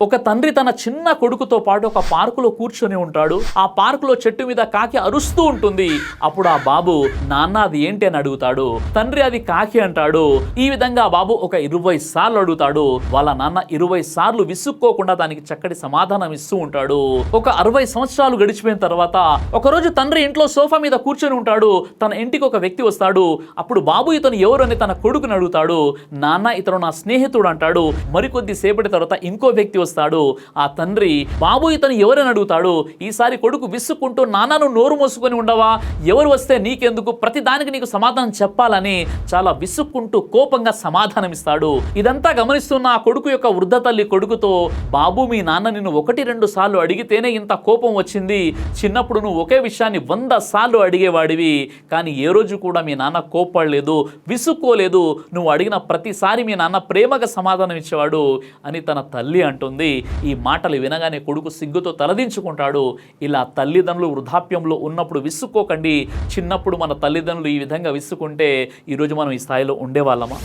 ఒక తండ్రి తన చిన్న కొడుకుతో పాటు ఒక పార్కులో కూర్చొని ఉంటాడు. ఆ పార్కులో చెట్టు మీద కాకి అరుస్తూ ఉంటుంది. అప్పుడు ఆ బాబు, నాన్న అది ఏంటి అని అడుగుతాడు. తండ్రి అది కాకి అంటాడు. ఈ విధంగా బాబు ఒక 20 సార్లు అడుగుతాడు. వాళ్ళ నాన్న 20 సార్లు విసుక్కోకుండా దానికి చక్కటి సమాధానం ఇస్తూ ఉంటాడు. ఒక 60 సంవత్సరాలు గడిచిపోయిన తర్వాత ఒకరోజు తండ్రి ఇంట్లో సోఫా మీద కూర్చొని ఉంటాడు. తన ఇంటికి ఒక వ్యక్తి వస్తాడు. అప్పుడు బాబు ఇతను ఎవరు అని తన కొడుకుని అడుగుతాడు. నాన్న ఇతను నా స్నేహితుడు అంటాడు. మరికొద్ది సేపటి తర్వాత ఇంకో వ్యక్తి వస్తాడు. ఆ తండ్రి, బాబు ఇతను ఎవరని అడుగుతాడు. ఈసారి కొడుకు విసుక్కుంటూ, నాన్నను నోరు మోసుకొని ఉండవా, ఎవరు వస్తే నీకెందుకు, ప్రతి దానికి నీకు సమాధానం చెప్పాలని చాలా విసుక్కుంటూ కోపంగా సమాధానం ఇస్తాడు. ఇదంతా గమనిస్తున్న ఆ కొడుకు యొక్క వృద్ధ తల్లి కొడుకుతో, బాబు మీ నాన్న నిన్ను 1-2 సార్లు అడిగితేనే ఇంత కోపం వచ్చింది. చిన్నప్పుడు నువ్వు ఒకే విషయాన్ని 100 సార్లు అడిగేవాడివి, కానీ ఏ రోజు కూడా మీ నాన్న కోప్పడలేదు, విసుక్కోలేదు. నువ్వు అడిగిన ప్రతిసారి మీ నాన్న ప్రేమగా సమాధానం ఇచ్చేవాడు అని తన తల్లి అంటుంది. ఈ మాటలు వినగానే కొడుకు సిగ్గుతో తలదించుకుంటాడు. ఇలా తల్లిదండ్రులు వృద్ధాప్యంలో ఉన్నప్పుడు విసుక్కోకండి. చిన్నప్పుడు మన తల్లిదండ్రులు ఈ విధంగా విసుక్కుంటే ఈరోజు మనం ఈ స్థాయిలో ఉండేవాళ్ళమా?